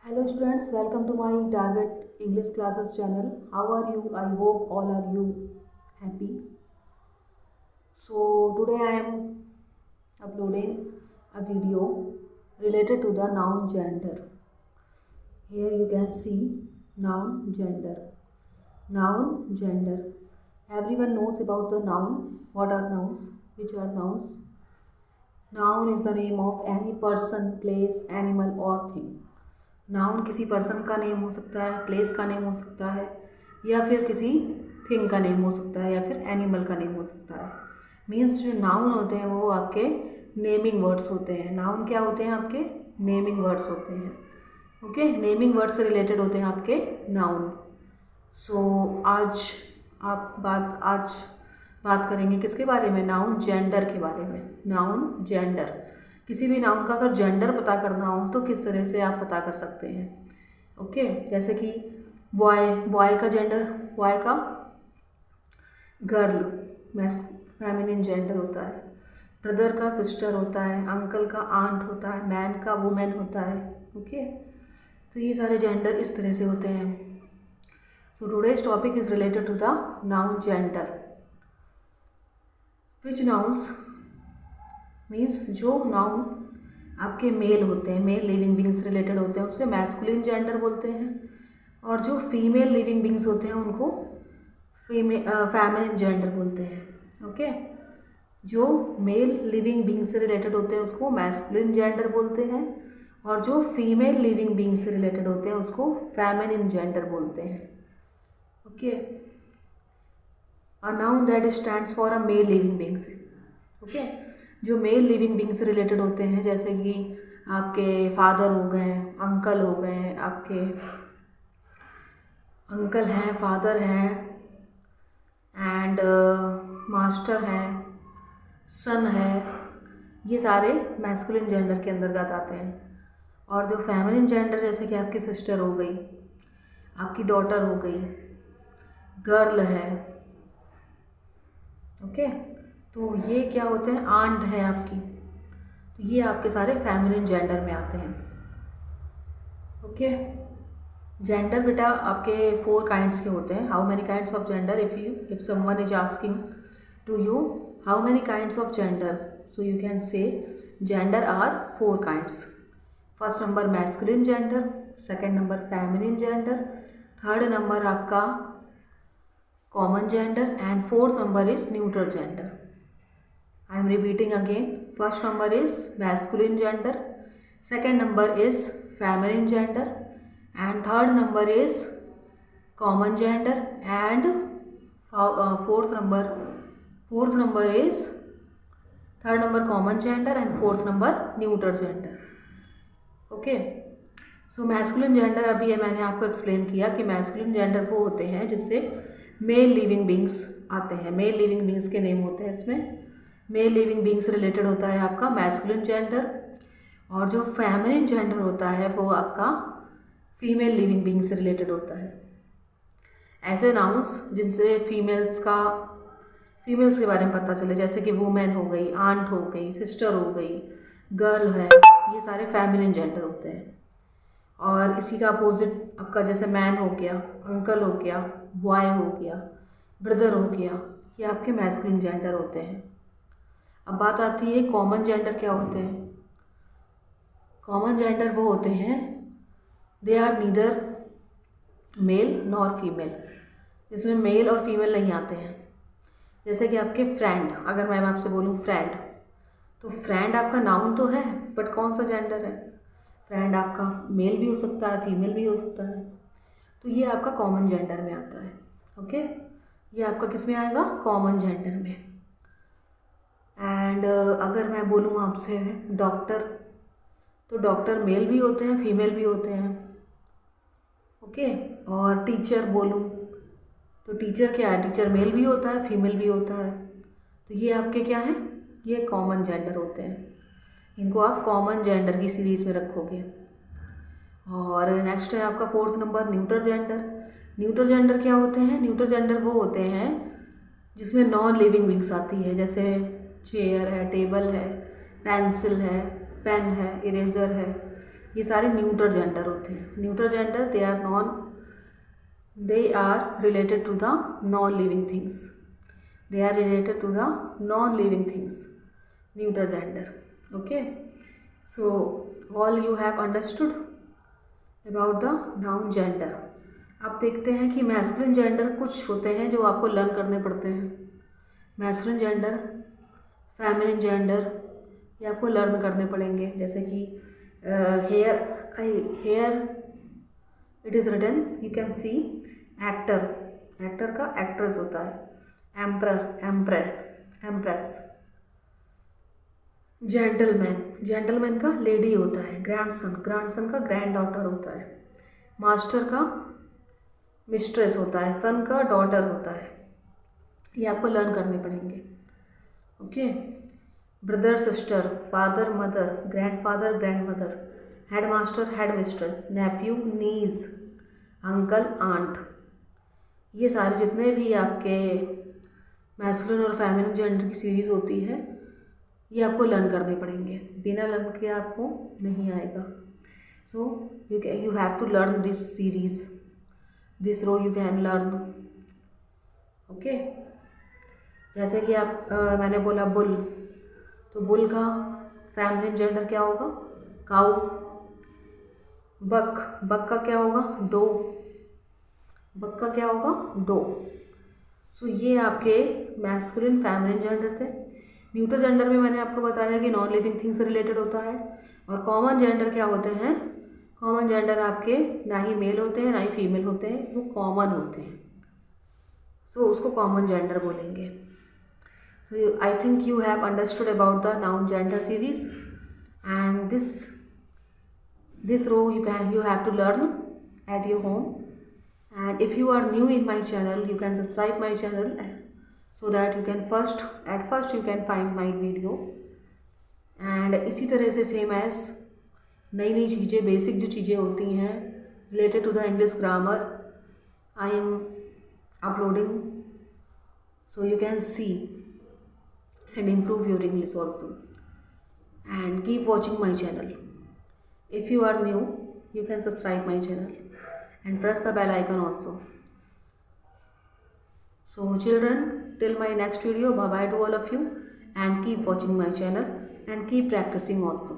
Hello students, welcome to my Target English Classes channel. How are you? I hope all are you happy. So today I am uploading a video related to the noun gender. Here you can see noun gender. Noun gender. Everyone knows about the noun. What are nouns? Which are nouns? Noun is the name of any person, place, animal or thing. Noun किसी person का name हो सकता है, place का name हो सकता है, या फिर किसी थिंग का नेम हो सकता है, या फिर एनिमल का नेम हो सकता है। मीन्स जो नाउन होते हैं वो आपके नेमिंग वर्ड्स होते हैं। नाउन क्या होते हैं? आपके नेमिंग वर्ड्स होते हैं। ओके, नेमिंग वर्ड से रिलेटेड होते हैं आपके नाउन। सो आज बात करेंगे किसके बारे में? नाउन जेंडर के बारे में। नाउन जेंडर, किसी भी नाउन का अगर जेंडर पता करना हो तो किस तरह से आप पता कर सकते हैं। ओके, जैसे कि बॉय का जेंडर, बॉय का गर्ल, फेमिनिन जेंडर होता है। ब्रदर का सिस्टर होता है, अंकल का आंट होता है, मैन का वुमेन होता है। ओके, तो ये सारे जेंडर इस तरह से होते हैं। So today's topic is related to the noun gender. Which nouns means जो नाउन आपके मेल होते हैं, मेल लिविंग बींग्स रिलेटेड होते हैं, उसे मैस्कुलिन जेंडर बोलते हैं। और जो फीमेल लिविंग बींग्स होते हैं उनको फेमिनिन जेंडर बोलते हैं। ओके, जो मेल लिविंग बींग से रिलेटेड होते हैं उसको मैस्कुलिन जेंडर बोलते हैं, और जो फीमेल लिविंग बींग से रिलेटेड होते हैं उसको फेमिनिन जेंडर बोलते हैं। Okay, a noun that stands for a male living beings. Okay, जो मेल लिविंग बींग से रिलेटेड होते हैं, जैसे कि आपके फादर हो गए, अंकल हो गए, आपके अंकल हैं, फादर हैं, एंड मास्टर हैं, सन है, ये सारे मैस्कुलिन जेंडर के अंतर्गत आते हैं। और जो फेमिनिन जेंडर, जैसे कि आपकी सिस्टर हो गई, आपकी डॉटर हो गई, गर्ल है। ओके, तो ये क्या होते हैं? आंट है आपकी, तो ये आपके सारे फेमिनिन जेंडर में आते हैं। ओके, जेंडर बेटा आपके 4 काइंड्स के होते हैं। How many kinds of gender? If someone is asking to you how many kinds of gender, so you can say gender are 4 kinds. First number masculine gender, second number feminine gender, third number आपका common gender, and fourth number is neutral gender. I am repeating again. First number is masculine gender, second number is feminine gender, and third number is common gender, and fourth number is third number common gender, and fourth number neutral gender. Okay, so masculine gender अभी ये मैंने आपको explain किया कि masculine gender वो होते हैं जिससे मेल लिविंग बींग्स आते हैं। मेल लिविंग बींग्स के नेम होते हैं इसमें। मेल लिविंग बींग से रिलेटेड होता है आपका मैस्कुलिन जेंडर, और जो फेमिनिन जेंडर होता है वो आपका फीमेल लिविंग बींग से रिलेटेड होता है। ऐसे नाउन्स जिनसे फीमेल्स के बारे में पता चले, जैसे कि वुमेन हो गई, आंट हो गई, सिस्टर हो गई, गर्ल है, ये सारे फेमिनिन जेंडर होते हैं। और इसी का अपोजिट आपका जैसे मैन हो गया, अंकल हो गया, बॉय हो गया, ब्रदर हो गया, ये आपके मैस्कुलिन जेंडर होते हैं। अब बात आती है कॉमन जेंडर क्या होते हैं। कॉमन जेंडर वो होते हैं, they are neither male nor female, इसमें मेल और फीमेल नहीं आते हैं। जैसे कि आपके फ्रेंड, अगर मैं आपसे बोलूँ फ्रेंड, तो फ्रेंड आपका नाउन तो है, बट कौन सा जेंडर है? फ्रेंड आपका मेल भी हो सकता है, फीमेल भी हो सकता है, तो ये आपका कॉमन जेंडर में आता है। ओके, ये आपका किस में आएगा? कॉमन जेंडर में। एंड अगर मैं बोलूँ आपसे डॉक्टर, तो डॉक्टर मेल भी होते हैं, फीमेल भी होते हैं। ओके, और टीचर बोलूँ तो टीचर क्या है? टीचर मेल भी होता है, फीमेल भी होता है। तो ये आपके क्या हैं? ये कॉमन जेंडर होते हैं। इनको आप कॉमन जेंडर की सीरीज़ में रखोगे। और नेक्स्ट है आपका fourth number neutral gender. Neutral gender क्या होते हैं? न्यूट्रल जेंडर वो होते हैं जिसमें नॉन लिविंग बींग्स आती है, जैसे चेयर है, टेबल है, पेंसिल है, पेन है, इरेज़र है, ये सारे न्यूट्रल जेंडर होते हैं। Neutral gender they are related to the non-living things. They are related to the non-living things. Neutral gender. Okay. So all you have understood about the noun gender. अब देखते हैं कि masculine gender कुछ होते हैं जो आपको लर्न करने पड़ते हैं। मैस्कुलिन जेंडर, फेमिनिन जेंडर ये आपको लर्न करने पड़ेंगे। जैसे कि here it is written, you can see actor, actor का एक्ट्रेस होता है। एम्प्रेस। जेंटलमैन, जेंटलमैन का लेडी होता है। ग्रैंडसन का ग्रैंड डॉटर होता है। मास्टर का मिस्ट्रेस होता है। सन का डॉटर होता है। ये आपको लर्न करने पड़ेंगे। Okay. Brother sister, father mother, grandfather grandmother, head master head mistress, nephew niece, uncle aunt. ये सारे जितने भी आपके मैस्कुलिन और फेमिनिन जेंडर की सीरीज़ होती है ये आपको लर्न करने पड़ेंगे। बिना लर्न के आपको नहीं आएगा। So you have to learn this series, this row you can learn. Okay. जैसे कि आप मैंने बोला बुल, तो बुल का फेमिनिन जेंडर क्या होगा? काऊ। बक का क्या होगा? डो। बक का क्या होगा? डो। सो ये आपके मैस्कुलिन फेमिनिन जेंडर थे। न्यूट्रल जेंडर में मैंने आपको बताया कि नॉन लिविंग थिंग से रिलेटेड होता है। और कॉमन जेंडर क्या होते हैं? कॉमन जेंडर आपके ना ही मेल होते हैं ना ही फीमेल होते हैं, वो कॉमन होते हैं। सो उसको कॉमन जेंडर बोलेंगे। So I think you have understood about the noun gender series and this row you have to learn at your home. And if you are new in my channel, you can subscribe my channel so that you can at first you can find my video. And इसी तरह से same as नई नई चीज़ें, basic जो चीज़ें होती हैं related to the English grammar, I am uploading, so you can see and improve your English also. And keep watching my channel. If you are new, you can subscribe my channel and press the bell icon also. So children, till my next video, bye bye to all of you, and keep watching my channel and keep practicing also.